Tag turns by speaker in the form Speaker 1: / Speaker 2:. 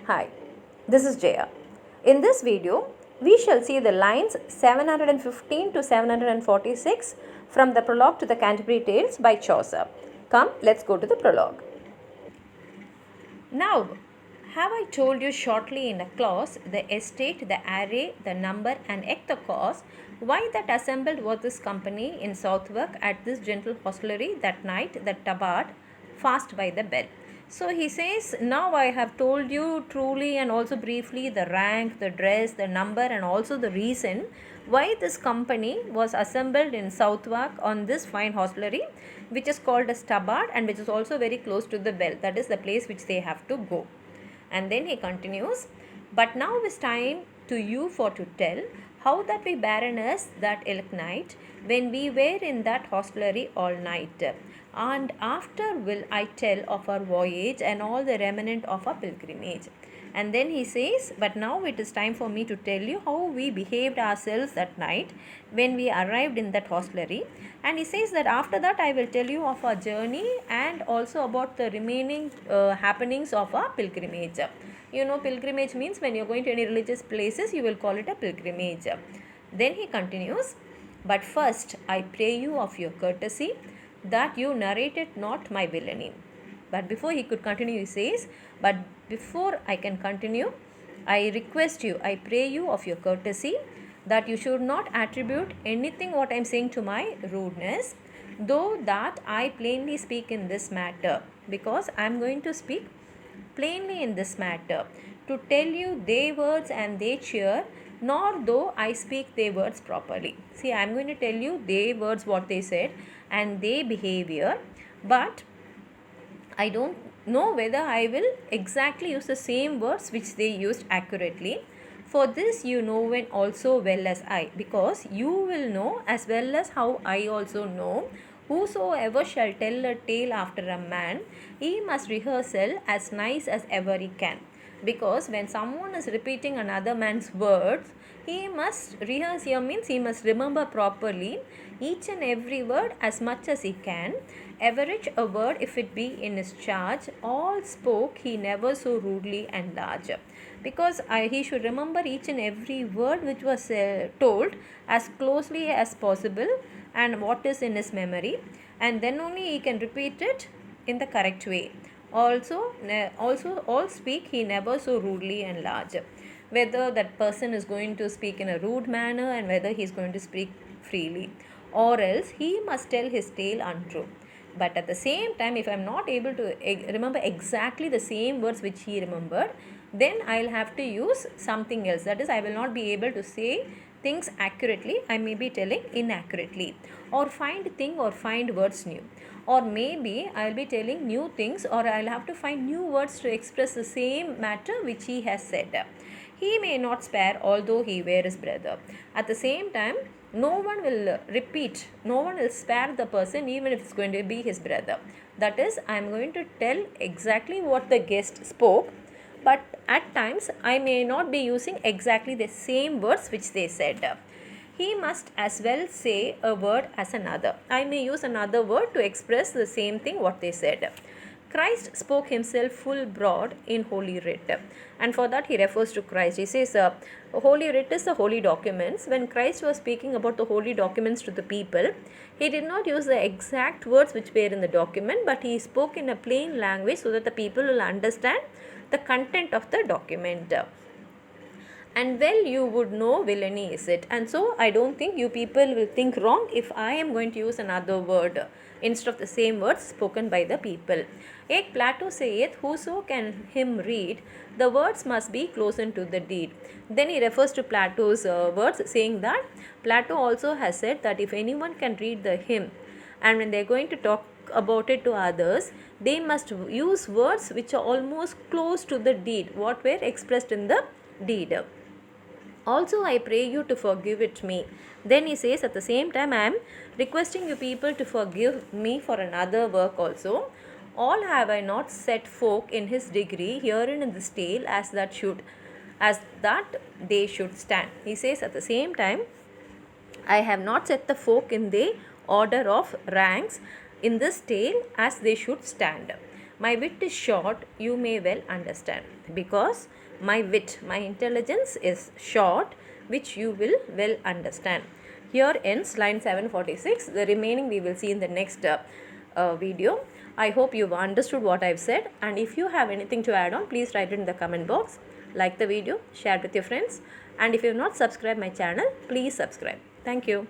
Speaker 1: Hi, this is Jaya. In this video, we shall see the lines 715 to 746 from the Prologue to the Canterbury Tales by Chaucer. Come, let's go to the Prologue. Now, have I told you shortly in a clause the estate, the array, the number, and eke the cause, why that assembled was this company in Southwark at this gentle hostelry that night, the tabard, fast by the bell. So he says, now I have told you truly and also briefly the rank, the dress, the number, and also the reason why this company was assembled in Southwark on this fine hostelry, which is called a tabard and which is also very close to the bell. That is the place which they have to go. And then he continues, but now is time to you for to tell how that we baroness that ilk night when we were in that hostelry all night. And after will I tell of our voyage and all the remnant of our pilgrimage. And then he says, but now it is time for me to tell you how we behaved ourselves that night when we arrived in that hostelry. And he says that after that I will tell you of our journey and also about the remaining happenings of our pilgrimage. You know, pilgrimage means when you are going to any religious places, you will call it a pilgrimage. Then he continues, but first I pray you of your courtesy that you narrated not my villainy. But before he could continue, he says, but before I can continue, I request you, I pray you of your courtesy that you should not attribute anything what I am saying to my rudeness, though that I plainly speak in this matter, because I am going to speak plainly in this matter, to tell you they words and they cheer, nor though I speak they words properly. See, I am going to tell you they words what they said and they behavior, but I don't know whether I will exactly use the same words which they used accurately. For this you know when also well as I, because you will know as well as how I also know. Whosoever shall tell a tale after a man, he must rehearsal as nice as ever he can. Because when someone is repeating another man's words, he must rehearse here means he must remember properly each and every word as much as he can. Average a word if it be in his charge, all spoke he never so rudely and large. Because he should remember each and every word which was told as closely as possible and what is in his memory, and then only he can repeat it in the correct way. Also all speak he never so rudely and large. Whether that person is going to speak in a rude manner and whether he is going to speak freely, or else he must tell his tale untrue. But at the same time, if I am not able to remember exactly the same words which he remembered, then I will have to use something else. That is, I will not be able to say things accurately. I may be telling inaccurately, or find words new, or maybe I will be telling new things, or I will have to find new words to express the same matter which he has said. He may not spare although he were his brother. At the same time, no one will repeat, no one will spare the person even if it's going to be his brother. That is, I am going to tell exactly what the guest spoke, but at times I may not be using exactly the same words which they said. He must as well say a word as another. I may use another word to express the same thing what they said. Christ spoke himself full broad in Holy Writ, and for that he refers to Christ. He says, Holy Writ is the holy documents. When Christ was speaking about the holy documents to the people, he did not use the exact words which were in the document, but he spoke in a plain language so that the people will understand the content of the document. And well, you would know villainy is it. And so I don't think you people will think wrong if I am going to use another word instead of the same words spoken by the people. Ek Plato saith, whoso can him read, the words must be close unto the deed. Then he refers to Plato's words, saying that Plato also has said that if anyone can read the hymn, and when they are going to talk about it to others, they must use words which are almost close to the deed, what were expressed in the deed. Also I pray you to forgive it me. Then he says, at the same time I am requesting you people to forgive me for another work also. All have I not set folk in his degree herein in this tale as that they should stand. He says, at the same time I have not set the folk in the order of ranks in this tale as they should stand. My wit is short, you may well understand. Because my wit, my intelligence is short, which you will well understand. Here ends line 746. The remaining we will see in the next video. I hope you've understood what I've said, and if you have anything to add on, please write it in the comment box. Like the video, share it with your friends, and if you have not subscribed my channel, please subscribe. Thank you.